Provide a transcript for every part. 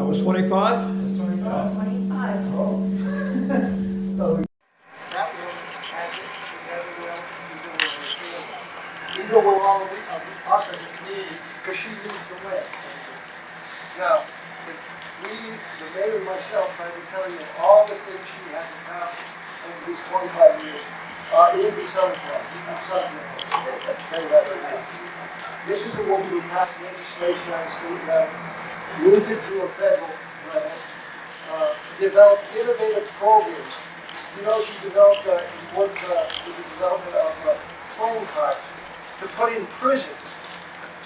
was 25? It's 25. 25. Oh. So that woman has it together well, even with all of us as a community, because she leads the way. Now, if we, the mayor and myself, try to tell you all the things she has accomplished in these 25 years, it would be something else. Tell you that right now. This is a woman who passed legislation on a state level, moved it to a federal level, developed innovative programs. You know, she developed worked with the development of playing cards to put in prisons.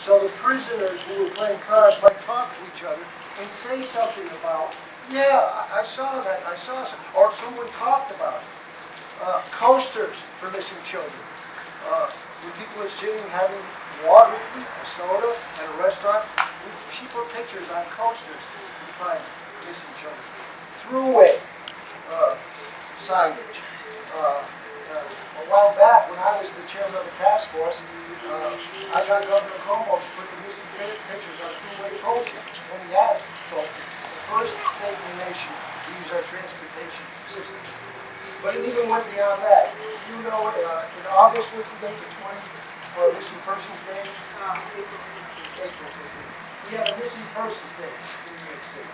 So the prisoners who were playing cards might talk to each other and say something about, yeah, I saw that, I saw some, or someone talked about it. Coasters for missing children. When people are sitting having water, a soda, at a restaurant, she put pictures on coasters to find missing children. Throughway signage. A while back, when I was the chairman of the task force, I got Governor Cuomo to put the missing pictures on throughway programs when he had it. So, the first state in the nation to use our transportation system. But it even went beyond that. You know, in August, what's the date, the 20th, for Missing Persons Day? April. We have a Missing Persons Day in New York State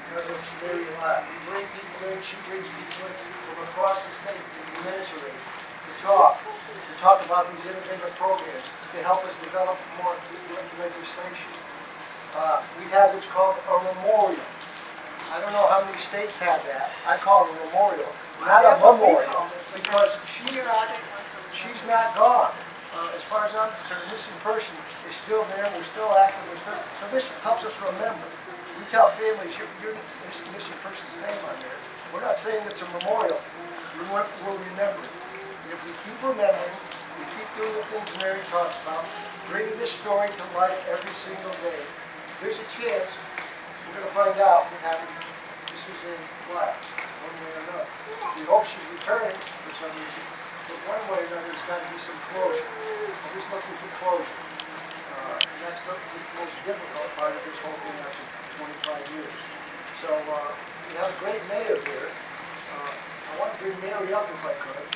because of Mary Lyall. We bring people in, she brings people in from across the state to be commiserate, to talk about these innovative programs, to help us develop more legislation. We have what's called a memorial. I don't know how many states have that. I call it a memorial. Not a memorial, because she's not gone. As far as I'm concerned, the missing person is still there. We're still active. So this helps us remember. We tell families, you're missing person's name on there. We're not saying it's a memorial. We're remembering. And if we keep remembering, we keep doing the things Mary talks about, bringing this story to life every single day, there's a chance we're going to find out what happened to Suzanne Gloria, one way or another. We hope she's returning for some reason, but one way or another, there's got to be some closure. I'm just looking for closure. And that's the most difficult part of this whole thing after 25 years. So we have a great mayor here. I want to bring Mary up if I could.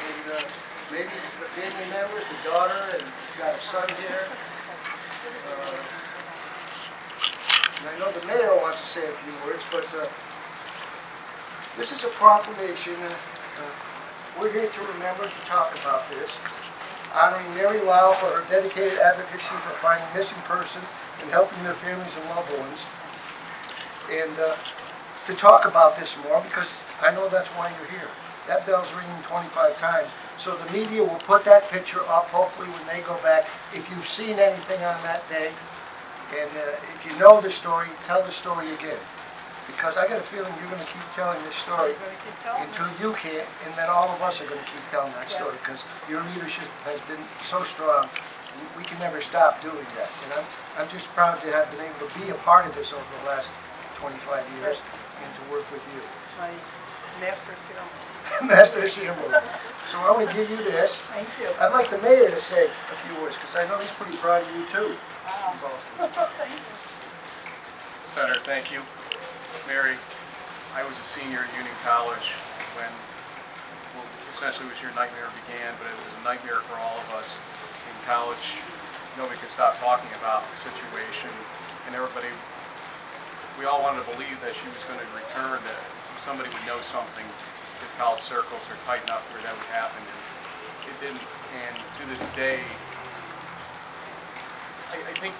And maybe the family members, the daughter, and she's got a son here. And I know the mayor wants to say a few words, but this is a proclamation. We're here to remember to talk about this, honoring Mary Lyall for her dedicated advocacy for finding missing persons and helping their families and loved ones. And to talk about this more, because I know that's why you're here. That bell's ringing 25 times. So the media will put that picture up, hopefully when they go back. If you've seen anything on that day, and if you know the story, tell the story again. Because I got a feeling you're going to keep telling this story until you can't, and then all of us are going to keep telling that story, because your leadership has been so strong. We can never stop doing that. And I'm just proud to have been able to be a part of this over the last 25 years and to work with you. My master ceremony. Master ceremony. So I'm going to give you this. Thank you. I'd like the mayor to say a few words, because I know he's pretty proud of you too. Wow. Thank you. Senator, thank you. Mary, I was a senior at Union College when essentially was your nightmare began, but it was a nightmare for all of us in college. Nobody could stop talking about the situation, and everybody, we all wanted to believe that she was going to return, that somebody would know something. His college circles are tight enough where that would happen, and it didn't. And to this day, I think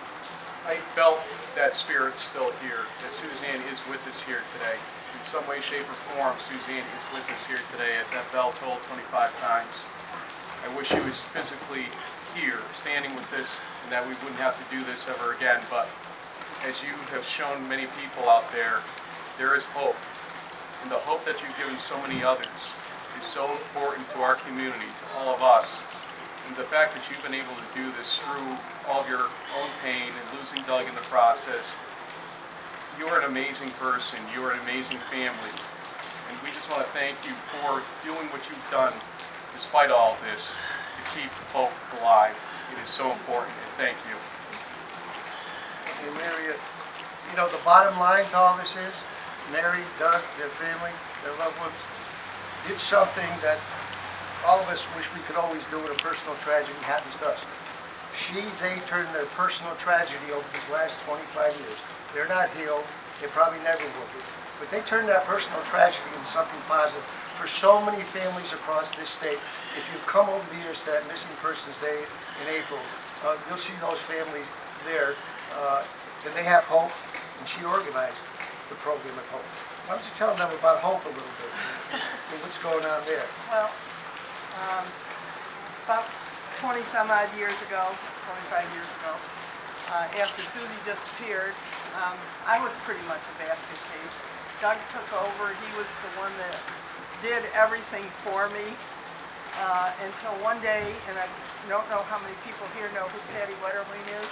I felt that spirit's still here, that Suzanne is with us here today. In some way, shape, or form, Suzanne is with us here today, as that bell tolled 25 times. I wish she was physically here, standing with us, and that we wouldn't have to do this ever again. But as you have shown many people out there, there is hope. And the hope that you've given so many others is so important to our community, to all of us. And the fact that you've been able to do this through all of your own pain and losing Doug in the process, you are an amazing person. You are an amazing family. And we just want to thank you for doing what you've done despite all this to keep hope alive. It is so important, and thank you. Hey, Mary, you know, the bottom line to all this is, Mary, Doug, their family, their loved ones, did something that all of us wish we could always do when a personal tragedy happens to us. They turned their personal tragedy over these last 25 years. They're not healed, they probably never will be. But they turned that personal tragedy into something positive for so many families across this state. If you come over the years to that Missing Persons Day in April, you'll see those families there, and they have hope, and she organized the program of hope. Why don't you tell them about hope a little bit, and what's going on there? Well, about 20 some odd years ago, 25 years ago, after Susie disappeared, I was pretty much a basket case. Doug took over. He was the one that did everything for me until one day, and I don't know how many people here know who Patty Wetterling is.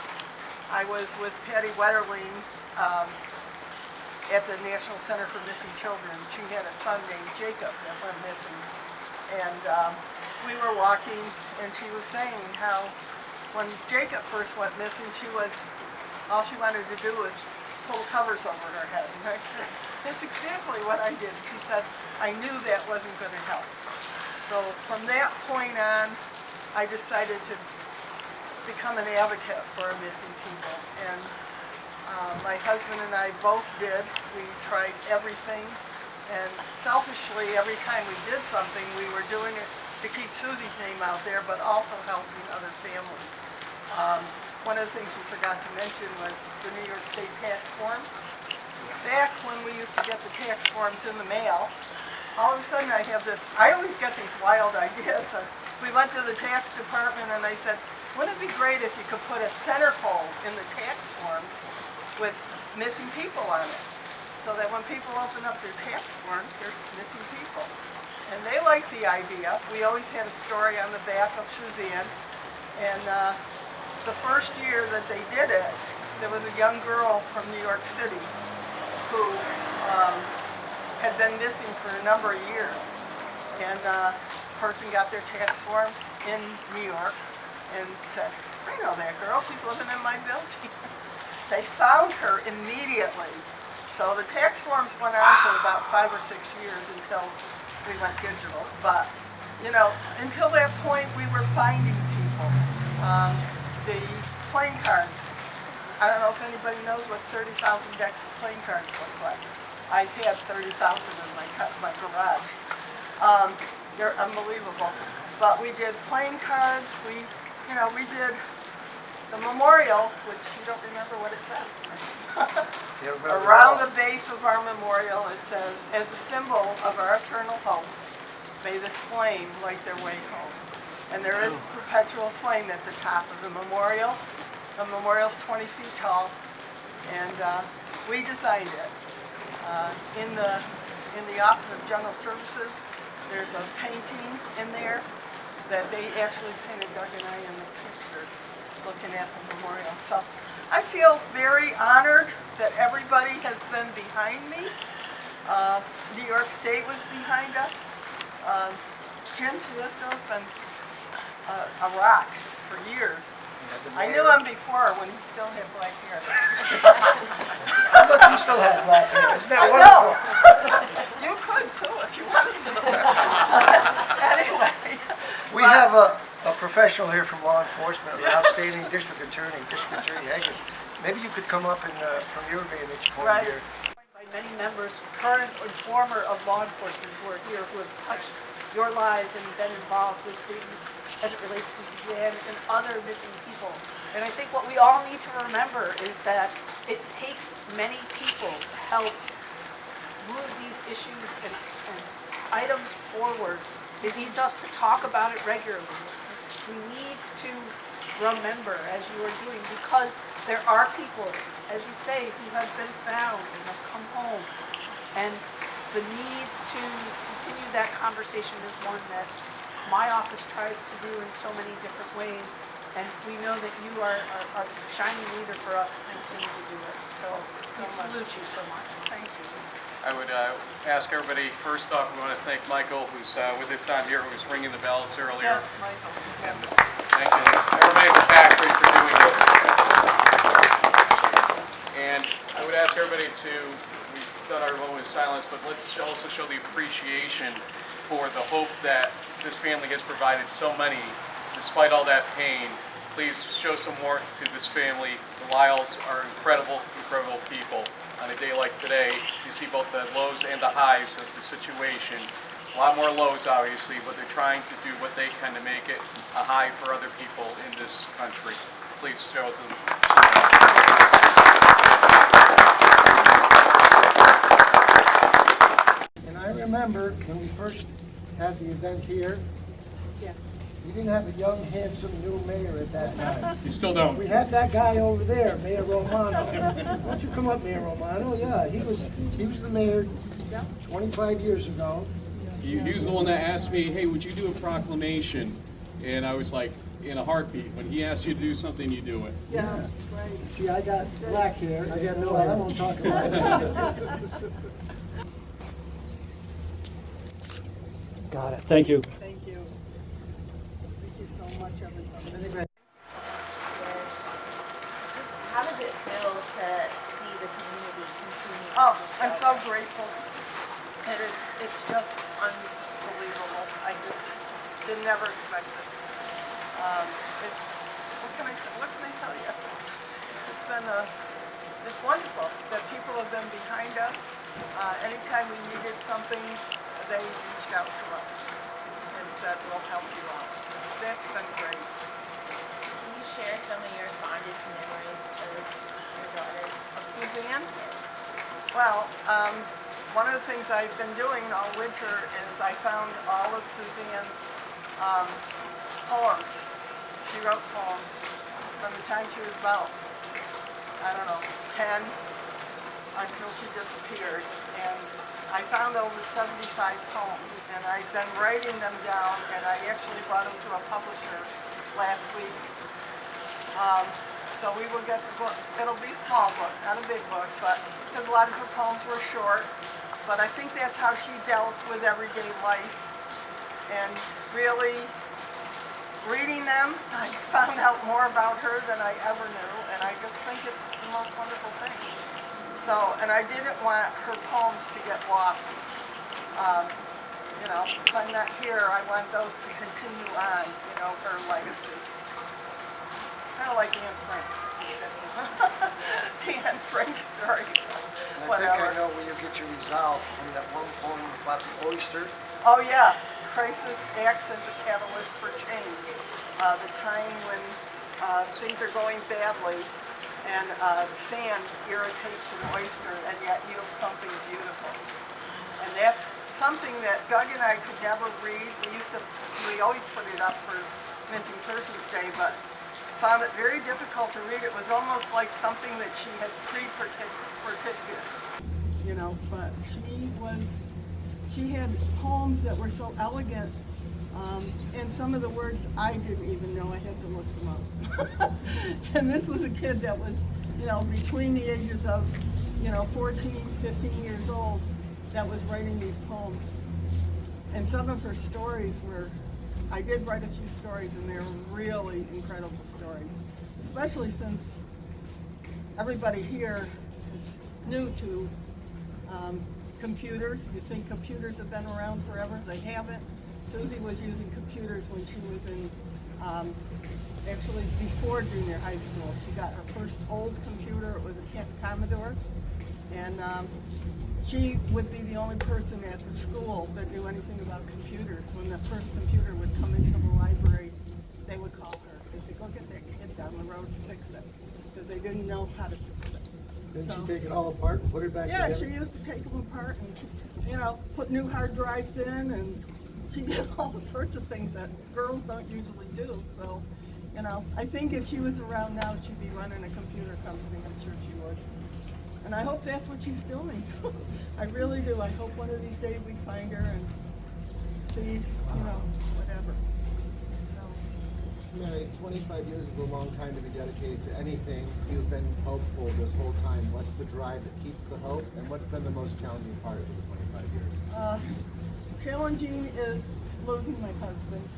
I was with Patty Wetterling at the National Center for Missing Children. She had a son named Jacob that went missing. And we were walking, and she was saying how when Jacob first went missing, all she wanted to do was pull covers over her head. And I said, that's exactly what I did. She said, I knew that wasn't going to help. So from that point on, I decided to become an advocate for missing people. And my husband and I both did. We tried everything. And selfishly, every time we did something, we were doing it to keep Susie's name out there, but also helping other families. One of the things you forgot to mention was the New York State tax forms. Back when we used to get the tax forms in the mail, all of a sudden I always get these wild ideas. So we went to the tax department and I said, wouldn't it be great if you could put a centerfold in the tax forms with missing people on it? So that when people open up their tax forms, there's missing people. And they liked the idea. We always had a story on the back of Suzanne. And the first year that they did it, there was a young girl from New York City who had been missing for a number of years. And a person got their tax form in New York and said, I know that girl, she's living in my building. They found her immediately. So the tax forms went on for about 5 or 6 years until we went digital. But, you know, until that point, we were finding people. The playing cards, I don't know if anybody knows what 30,000 decks of playing cards look like. I've had 30,000 in my garage. They're unbelievable. But we did playing cards. We did the memorial, which you don't remember what it says. Around the base of our memorial, it says, as a symbol of our eternal hope, may this flame light their way home. And there is a perpetual flame at the top of the memorial. The memorial's 20 feet tall, and we designed it. In the Office of General Services, there's a painting in there that they actually painted Doug and I in the picture looking at the memorial. So I feel very honored that everybody has been behind me. New York State was behind us. Jim Tulisco's been a rock for years. I knew him before when he still had black hair. Look, you still have black hair. Isn't that I wonderful? know. You could too if you wanted to. Anyway. We have a professional here from law enforcement, an outstanding district attorney Hagen. Maybe you could come up and from your vantage point Right. here. By many members, current and former of law enforcement who are here, who have touched your lives and been involved with things as it relates to Suzanne and other missing people. And I think what we all need to remember is that it takes many people to help move these issues and items forward. It needs us to talk about it regularly. We need to remember, as you are doing, because there are people, as you say, who have been found and have come home. And the need to continue that conversation is one that my office tries to do in so many different ways. And we know that you are a shining leader for us to continue to do it. So we salute you so much. Thank you. I would ask everybody, first off, we want to thank Michael, who's with us down here, who was ringing the bells earlier. Yes, Michael. And thank you, everybody at the factory, for doing this. And I would ask ask everybody to, we've done our moment of silence, but let's also show the appreciation for the hope that this family has provided so many, despite all that pain. Please show some warmth to this family. The Lyalls are incredible, incredible people. On a day like today, you see both the lows and the highs of the situation. A lot more lows, obviously, but they're trying to do what they can to make it a high for other people in this country. Please show them. And I remember when we first had the event here, we didn't have a young, handsome new mayor at that time. You still don't. We had that guy over there, Mayor Romano. Why don't you come up, Mayor Romano? Yeah, he was the mayor 25 years ago. He was the one that asked me, hey, would you do a proclamation? And I was like, in a heartbeat. When he asks you to do something, you do it. Yeah, right. See, I got black hair. I got no hair. I won't talk about that. Got it. Thank you. Thank you. Thank you so much, everybody. How does it feel to see the community continue? Oh, I'm so grateful. It's just unbelievable. I just did never expect this. What can I tell you? It's just been it's wonderful that people have been behind us. Anytime we needed something, they reached out to us and said, we'll help you out. That's been great. Can you share some of your fondest memories of your daughter? Of Suzanne? Well, one of the things I've been doing all winter is I found all of Suzanne's poems. She wrote poems from the time she was about, 10 until she disappeared. And I found over 75 poems, and I've been writing them down, and I actually brought them to a publisher last week. So we will get the book. It'll be a small book, not a big book, but because a lot of her poems were short. But I think that's how she dealt with everyday life. And really, reading them, I found out more about her than I ever knew, and I just think it's the most wonderful thing. So, and I didn't want her poems to get lost. If I'm not here, I want those to continue on, her legacy. Kind of like Anne Frank. The Anne Frank story. And I think I know where you get your resolve from that one poem about the oyster. Oh yeah, crisis acts as a catalyst for change. The time when things are going badly and sand irritates an oyster and yet yields something beautiful. And that's something that Doug and I could never read. We always put it up for Missing Persons Day, but found it very difficult to read. It was almost like something that she had pre-predicted. But she had poems that were so elegant, and some of the words I didn't even know. I had to look them up. And this was a kid that was, between the ages of, 14, 15 years old, that was writing these poems. And some of her stories I did write a few stories, and they're really incredible stories, especially since everybody here is new to computers. You think computers have been around forever? They haven't. Susie was using computers when she was in, actually before junior high school. She got her first old computer. It was a Commodore. And she would be the only person at the school that knew anything about computers. When the first computer would come into the library, they would call her. They'd say, go get that kid down the road to fix it. Because they didn't know how to fix it. Didn't she take it all apart and put it back together? Yeah, she used to take them apart and, put new hard drives in, and she did all sorts of things that girls don't usually do. So, I think if she was around now, she'd be running a computer company. I'm sure she would. And I hope that's what she's doing. I really do. I hope one of these days we find her and see, whatever. So. Mary, 25 years is a long time to be dedicated to anything. You've been hopeful this whole time. What's the drive that keeps the hope, and what's been the most challenging part of the 25 years? Challenging is losing my husband,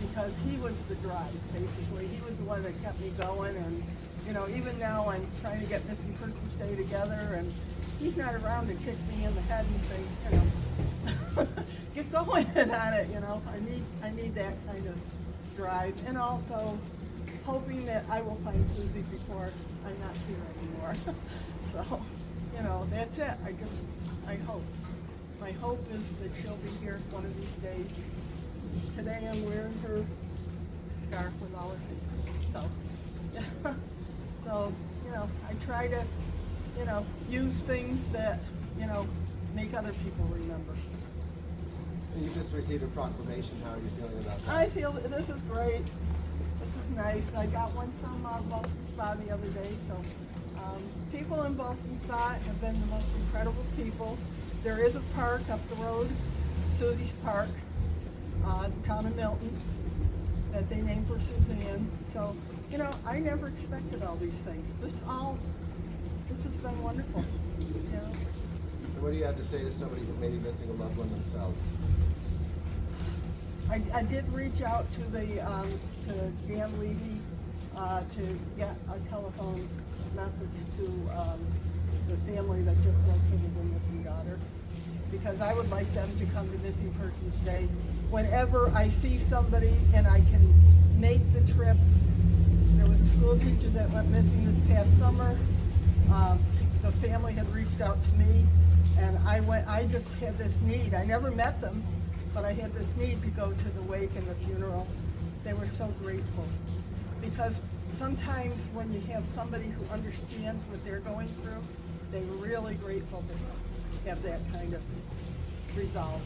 because he was the drive, basically. He was the one that kept me going, and you know, even now I'm trying to get Missing Persons Day together, and he's not around to kick me in the head and say, you know, get going on it, you know. I need that kind of drive, and also hoping that I will find Susie before I'm not here anymore. So, you know, that's it. I hope. My hope is that she'll be here one of these days. Today I'm wearing her scarf with all her faces. So, so, you know, I try to, you know, use things that, you know, make other people remember. You just received a proclamation. How are you feeling about that? I feel that this is great. This is nice. I got one from Boston Spa the other day. So people in Boston Spa have been the most incredible people. There is a park up the road, Susie's Park, town of Milton, that they named for Suzanne. So, you know, I never expected all these things. This has been wonderful. You know. And what do you have to say to somebody who may be missing a loved one themselves? I did reach out to the to Dan Levy to get a telephone message to the family that just located their missing daughter, because I would like them to come to Missing Persons Day whenever I see somebody and I can make the trip. There was a school teacher that went missing this past summer. The family had reached out to me, and I just had this need. I never met them, but I had this need to go to the wake and the funeral. They were so grateful, because sometimes when you have somebody who understands what they're going through, they're really grateful to have that kind of resolve.